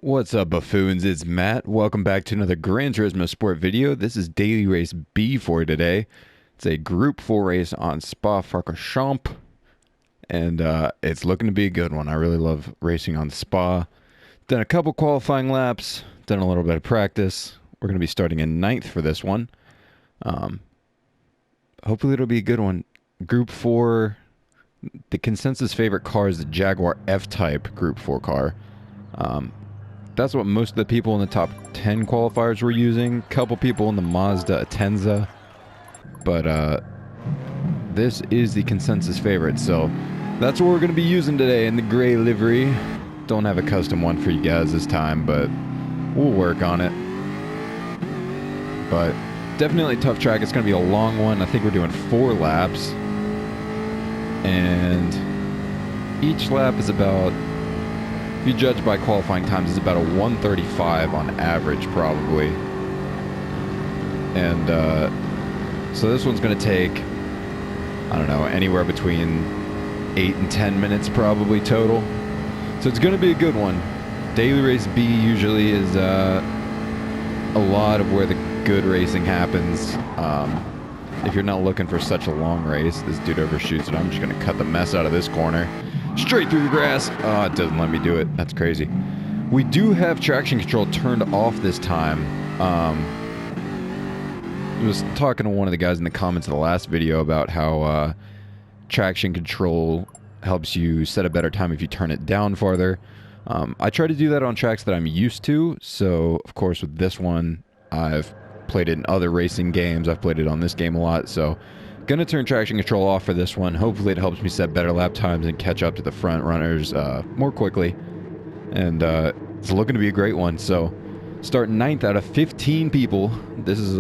What's up, buffoons? It's Matt. Welcome back to another Gran Turismo Sport video. This is Daily Race B for today. It's a Group 4 race on Spa Francorchamps, and it's looking to be a good one. I really love racing on Spa. Done a couple qualifying laps, done a little bit of practice. We're going to be starting in 9th for this one. Hopefully it'll be a good one. Group 4, the consensus favorite car is the Jaguar F Type Group 4 car. That's what most of the people in the top 10 qualifiers were using. Couple people in the Mazda Atenza. But this is the consensus favorite. So that's what we're going to be using today in the gray livery. Don't have a custom one for you guys this time, but we'll work on it. But definitely a tough track. It's going to be a long one. I think we're doing 4 laps. And each lap is about... if you judge by qualifying times, it's about a 1:35 on average, probably. And so this one's going to take, I don't know, anywhere between 8 and 10 minutes probably total. So it's going to be a good one. Daily Race B usually is a lot of where the good racing happens. If you're not looking for such a long race, this dude overshoots it. I'm just going to cut the mess out of this corner. Straight through the grass. Oh, it doesn't let me do it. That's crazy. We do have traction control turned off this time. I was talking to one of the guys in the comments of the last video about how traction control helps you set a better time if you turn it down farther. I try to do that on tracks that I'm used to. So, of course, with this one, I've played it in other racing games. I've played it on this game a lot, so... gonna turn traction control off for this one. Hopefully it helps me set better lap times and catch up to the front runners more quickly. And it's looking to be a great one. So starting 9th out of 15 people. This is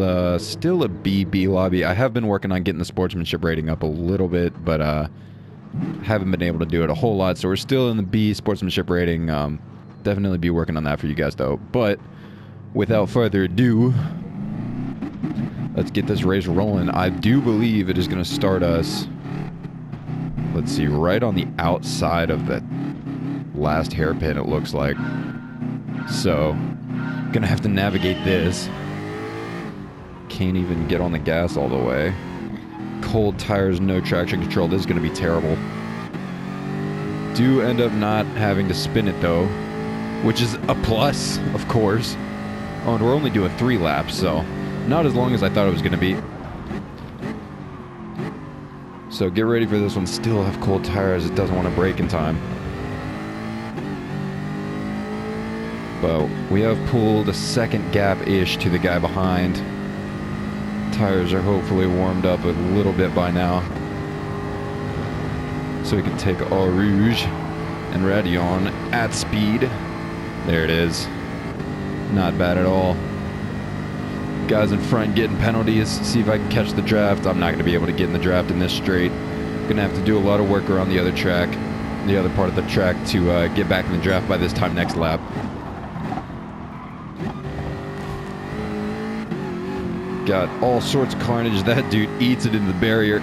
still a BB lobby. I have been working on getting the sportsmanship rating up a little bit, but haven't been able to do it a whole lot. So we're still in the B sportsmanship rating. Definitely be working on that for you guys though. But without further ado, let's get this race rolling. I do believe it is going to start us, let's see, right on the outside of the last hairpin, it looks like. So, going to have to navigate this. Can't even get on the gas all the way. Cold tires, no traction control. This is going to be terrible. Do end up not having to spin it though, which is a plus, of course. Oh, and we're only doing 3 laps, so... not as long as I thought it was going to be. So get ready for this one. Still have cold tires. It doesn't want to brake in time. But we have pulled a second gap-ish to the guy behind. Tires are hopefully warmed up a little bit by now. So we can take Eau Rouge and Radion at speed. There it is. Not bad at all. Guys in front getting penalties. See if I can catch the draft. I'm not going to be able to get in the draft in this straight. Going to have to do a lot of work around the other track, the other part of the track to get back in the draft by this time next lap. Got all sorts of carnage. That dude eats it into the barrier.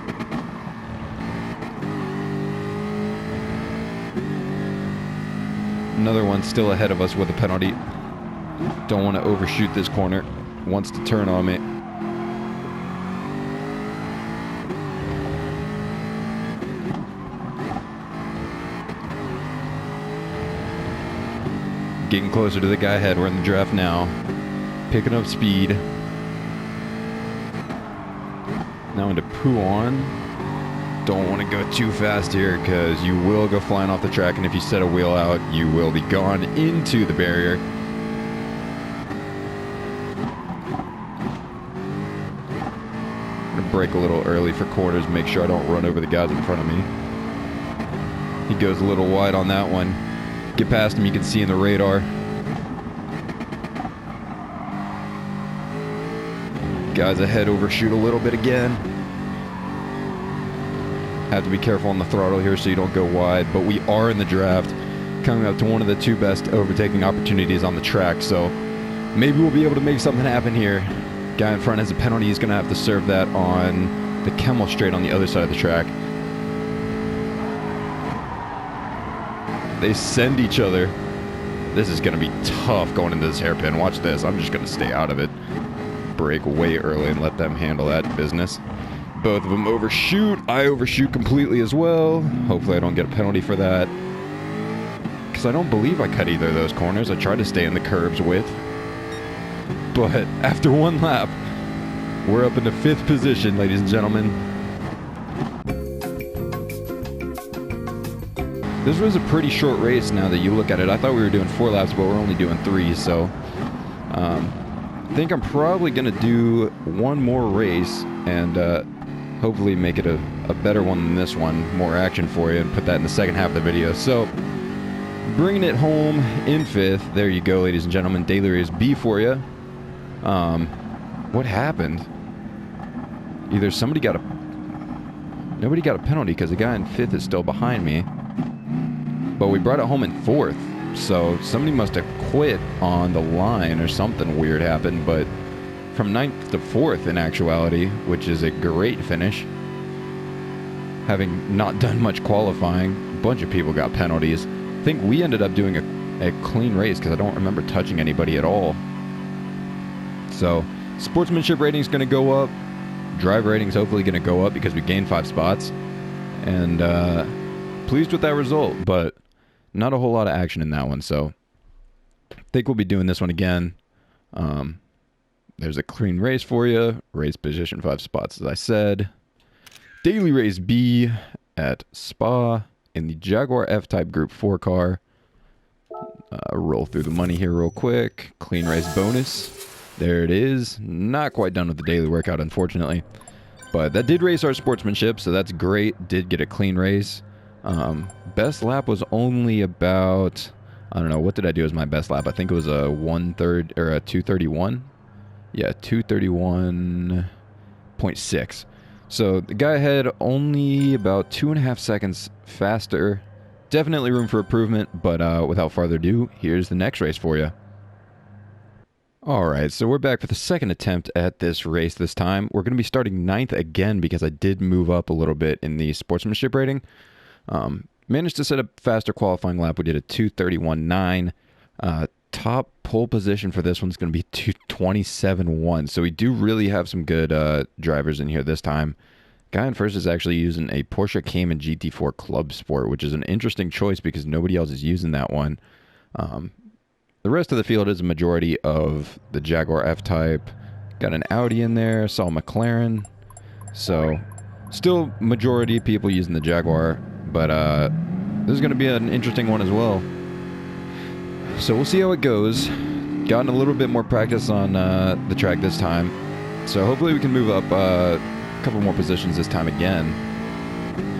Another one still ahead of us with a penalty. Don't want to overshoot this corner. Wants to turn on me. Getting closer to the guy ahead. We're in the draft now. Picking up speed. Now into Pouon. Don't want to go too fast here because you will go flying off the track, and if you set a wheel out, you will be gone into the barrier. Brake a little early for corners, make sure I don't run over the guys in front of me. He goes a little wide on that one. Get past him, you can see in the radar. Guys ahead overshoot a little bit again. Have to be careful on the throttle here so you don't go wide, but we are in the draft, coming up to one of the 2 best overtaking opportunities on the track, so maybe we'll be able to make something happen here. Guy in front has a penalty. He's going to have to serve that on the Camel straight on the other side of the track. They send each other. This is going to be tough going into this hairpin. Watch this. I'm just going to stay out of it. Brake way early and let them handle that business. Both of them overshoot. I overshoot completely as well. Hopefully I don't get a penalty for that. Because I don't believe I cut either of those corners. I tried to stay in the curbs width. But after one lap, we're up in the 5th position, ladies and gentlemen. This was a pretty short race now that you look at it. I thought we were doing 4 laps, but we're only doing 3, so I think I'm probably going to do one more race and hopefully make it a better one than this one, more action for you, and put that in the second half of the video. So, bringing it home in 5th. There you go, ladies and gentlemen. Daily race B for you. What happened? Either nobody got a penalty because the guy in 5th is still behind me. But we brought it home in 4th, so somebody must have quit on the line or something weird happened, but from 9th to 4th in actuality, which is a great finish. Having not done much qualifying, a bunch of people got penalties. I think we ended up doing a clean race because I don't remember touching anybody at all. So, sportsmanship rating is going to go up. Drive rating is hopefully going to go up because we gained 5 spots. And pleased with that result, but not a whole lot of action in that one, so I think we'll be doing this one again. There's a clean race for you. Race position 5 spots, as I said. Daily race B at Spa in the Jaguar F Type Gr.4 car. Roll through the money here real quick. Clean race bonus. There it is. Not quite done with the daily workout, unfortunately. But that did race our sportsmanship, so that's great. Did get a clean race. Best lap was only about, I don't know, what did I do as my best lap? I think it was a 1/3 or a 2:31. Yeah, 2:31.6. So the guy ahead only about 2.5 seconds faster. Definitely room for improvement, but without further ado, here's the next race for you. Alright, so we're back for the second attempt at this race this time. We're going to be starting 9th again because I did move up a little bit in the sportsmanship rating. Managed to set a faster qualifying lap. We did a 2:31.9. Top pole position for this one's going to be 2:27.1. So we do really have some good drivers in here this time. Guy in first is actually using a Porsche Cayman GT4 Club Sport, which is an interesting choice because nobody else is using that one. The rest of the field is a majority of the Jaguar F Type. Got an Audi in there. Saw McLaren. So still majority of people using the Jaguar. But this is going to be an interesting one as well. So we'll see how it goes. Gotten a little bit more practice on the track this time. So hopefully we can move up a couple more positions this time again.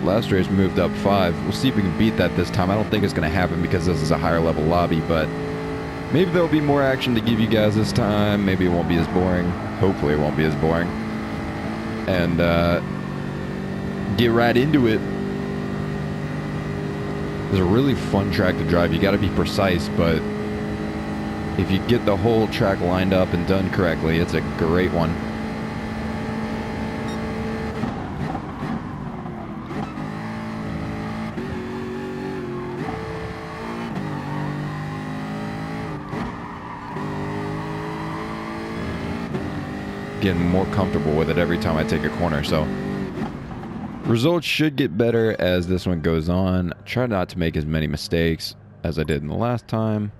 Last race we moved up 5. We'll see if we can beat that this time. I don't think it's going to happen because this is a higher level lobby, but maybe there'll be more action to give you guys this time. Maybe it won't be as boring. Hopefully it won't be as boring. And get right into it. It's a really fun track to drive. You got to be precise, but if you get the whole track lined up and done correctly, it's a great one. Getting more comfortable with it every time I take a corner, so results should get better as this one goes on. Try not to make as many mistakes as I did in the last time.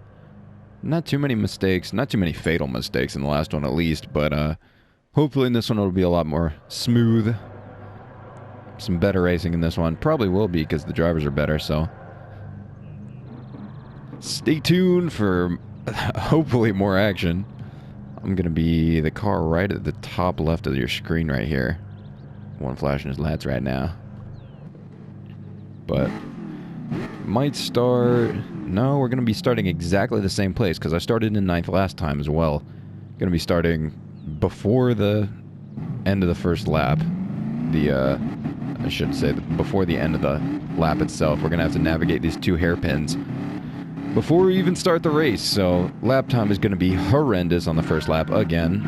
Not too many mistakes, not too many fatal mistakes in the last one at least, but hopefully in this one it'll be a lot more smooth. Some better racing in this one. Probably will be because the drivers are better, so stay tuned for hopefully more action. I'm going to be the car right at the top left of your screen right here. One flashing his lights right now. But might start... No, we're going to be starting exactly the same place because I started in 9th last time as well. Going to be starting before the end of the first lap. I should say before the end of the lap itself. We're going to have to navigate these 2 hairpins before we even start the race. So lap time is going to be horrendous on the first lap again.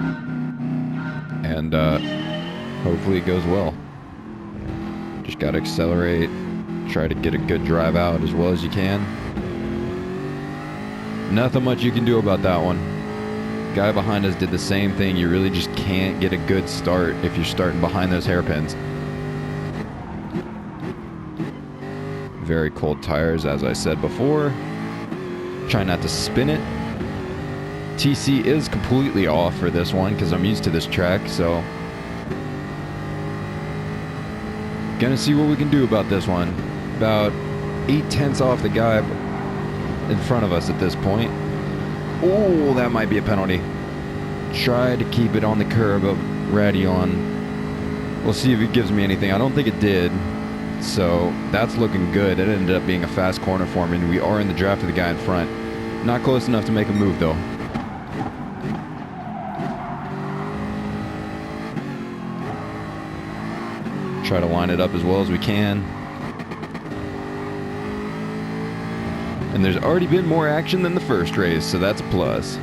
And hopefully it goes well. Just got to accelerate. Try to get a good drive out as well as you can. Nothing much you can do about that one. Guy behind us did the same thing. You really just can't get a good start if you're starting behind those hairpins. Very cold tires, as I said before. Try not to spin it. TC is completely off for this one because I'm used to this track, so gonna see what we can do about this one. About 8/10 off the guy in front of us at this point. Oh, that might be a penalty. Try to keep it on the curb of Radeon. We'll see if it gives me anything. I don't think it did. So that's looking good. It ended up being a fast corner for me. We are in the draft of the guy in front. Not close enough to make a move though. Try to line it up as well as we can. And there's already been more action than the first race, so that's a plus.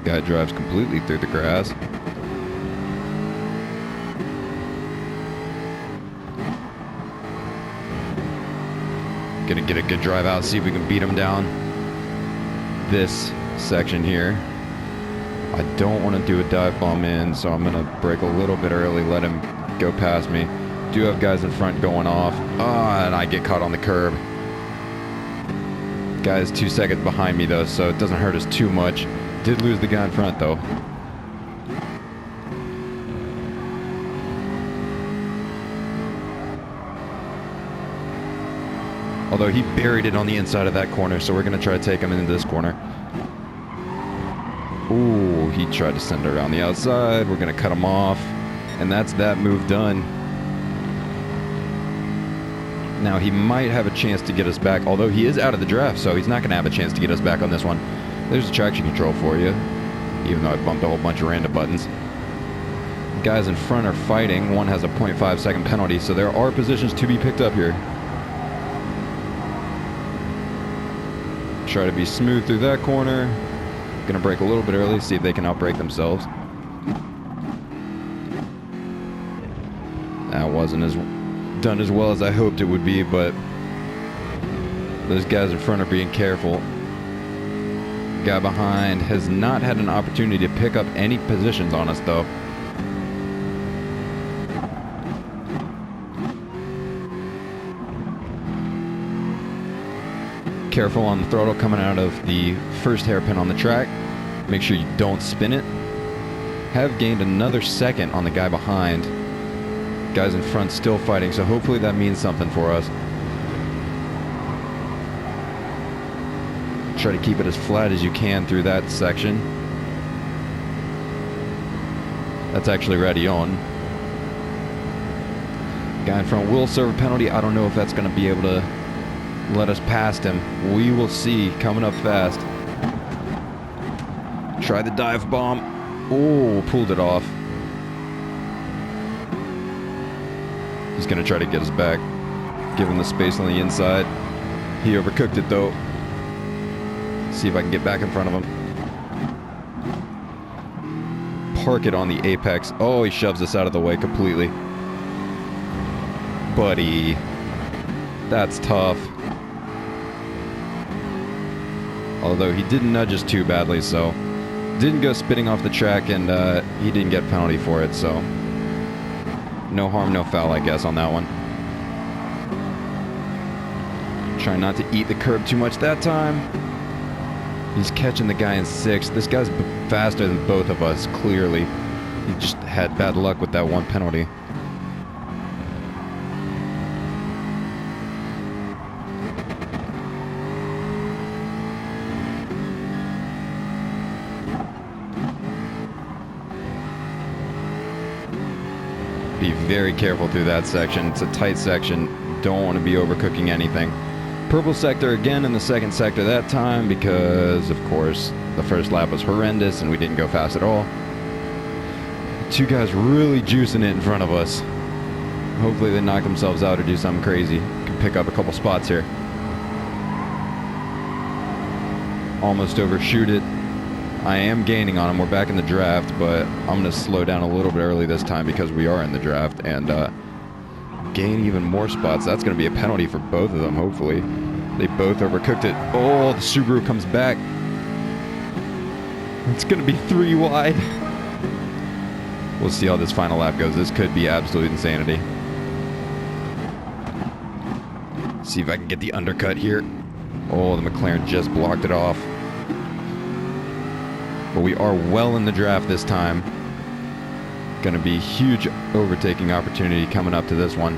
Guy drives completely through the grass. Gonna get a good drive out, see if we can beat him down this section here. I don't want to do a dive bomb in, so I'm gonna brake a little bit early, let him go past me. Do have guys in front going off. And I get caught on the curb. Guy's 2 seconds behind me though, so it doesn't hurt us too much. Did lose the guy in front though. Although he buried it on the inside of that corner, so we're going to try to take him into this corner. Ooh, he tried to send it around the outside. We're going to cut him off. And that's that move done. Now, he might have a chance to get us back, although he is out of the draft, so he's not going to have a chance to get us back on this one. There's a traction control for you, even though I bumped a whole bunch of random buttons. Guys in front are fighting. One has a 0.5 second penalty, so there are positions to be picked up here. Try to be smooth through that corner. Gonna brake a little bit early, see if they can outbrake themselves. That wasn't done as well as I hoped it would be, but those guys in front are being careful. Guy behind has not had an opportunity to pick up any positions on us though. Careful on the throttle coming out of the first hairpin on the track. Make sure you don't spin it. Have gained another second on the guy behind. Guys in front still fighting, so hopefully that means something for us. Try to keep it as flat as you can through that section. That's actually Radeon. Guy in front will serve a penalty. I don't know if that's going to be able to let us past him. We will see. Coming up fast. Try the dive bomb. Oh, pulled it off. He's going to try to get us back. Give him the space on the inside. He overcooked it though. See if I can get back in front of him. Park it on the apex. Oh, he shoves us out of the way completely. Buddy. That's tough. Although he didn't nudge us too badly, so didn't go spinning off the track, and he didn't get a penalty for it, so no harm, no foul, I guess, on that one. Trying not to eat the curb too much that time. He's catching the guy in sixth. This guy's faster than both of us, clearly. He just had bad luck with that one penalty. Be very careful through that section. It's a tight section. Don't want to be overcooking anything. Purple sector again in the second sector that time because, of course, the first lap was horrendous and we didn't go fast at all. Two guys really juicing it in front of us. Hopefully they knock themselves out or do something crazy. Can pick up a couple spots here. Almost overshoot it. I am gaining on him. We're back in the draft, but I'm going to slow down a little bit early this time because we are in the draft, and gain even more spots. That's going to be a penalty for both of them, hopefully. They both overcooked it. Oh, the Subaru comes back. It's going to be 3 wide. We'll see how this final lap goes. This could be absolute insanity. See if I can get the undercut here. Oh, the McLaren just blocked it off. But we are well in the draft this time. Going to be huge overtaking opportunity coming up to this one.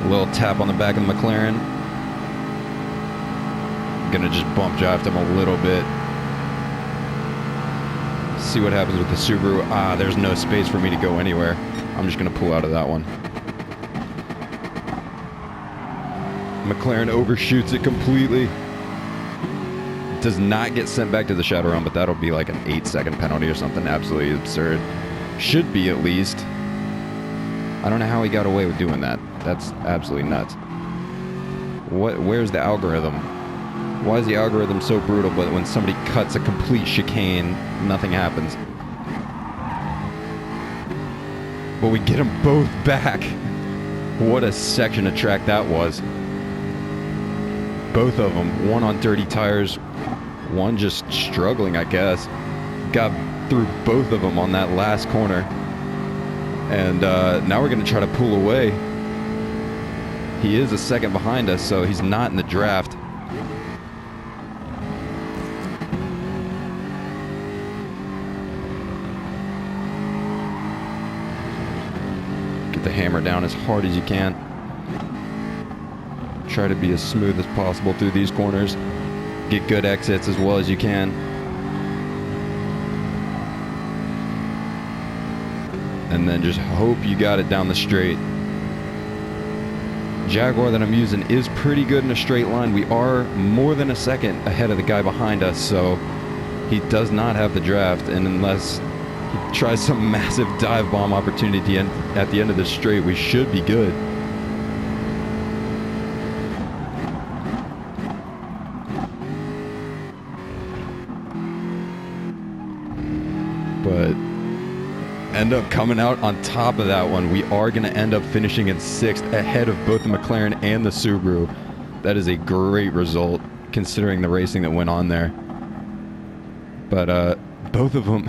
A little tap on the back of the McLaren. Gonna just bump drive him a little bit. See what happens with the Subaru. Ah, there's no space for me to go anywhere. I'm just gonna pull out of that one. McLaren overshoots it completely. Does not get sent back to the shadow realm, but that'll be like an 8-second penalty or something absolutely absurd. Should be at least. I don't know how he got away with doing that. That's absolutely nuts. Where's the algorithm? Why is the algorithm so brutal, but when somebody cuts a complete chicane, nothing happens? But we get them both back. What a section of track that was. Both of them, one on dirty tires, one just struggling, I guess. Got through both of them on that last corner. And now we're going to try to pull away. He is a second behind us, so he's not in the draft. Get the hammer down as hard as you can. Try to be as smooth as possible through these corners. Get good exits as well as you can. And then just hope you got it down the straight. Jaguar that I'm using is pretty good in a straight line. We are more than a second ahead of the guy behind us, so he does not have the draft. And unless he tries some massive dive bomb opportunity at the end of the straight, we should be good. But end up coming out on top of that one. We are going to end up finishing in 6th ahead of both the McLaren and the Subaru. That is a great result considering the racing that went on there. But both of them,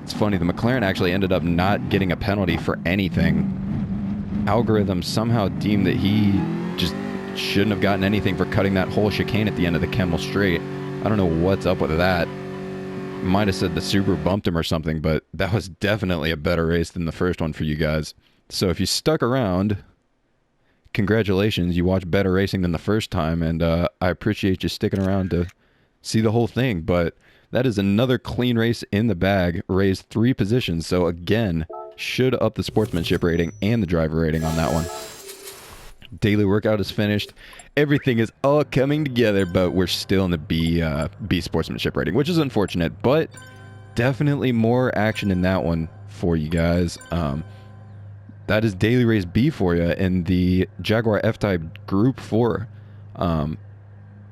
it's funny, the McLaren actually ended up not getting a penalty for anything. Algorithm somehow deemed that he just shouldn't have gotten anything for cutting that whole chicane at the end of the Kemmel Straight. I don't know what's up with that. Might have said the Subaru bumped him or something, but that was definitely a better race than the first one for you guys. So if you stuck around, congratulations, you watched better racing than the first time, and I appreciate you sticking around to see the whole thing. But that is another clean race in the bag, raised 3 positions, so again, should up the sportsmanship rating and the driver rating on that one. Daily workout is finished. Everything is all coming together, but we're still in the B sportsmanship rating, which is unfortunate, but definitely more action in that one for you guys. That is daily race B for you in the Jaguar F Type Gr.4.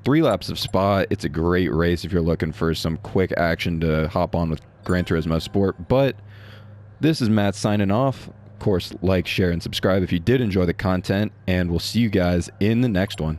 3 laps of Spa. It's a great race if you're looking for some quick action to hop on with Gran Turismo Sport. But this is Matt signing off. Of course, like, share, and subscribe if you did enjoy the content, and we'll see you guys in the next one.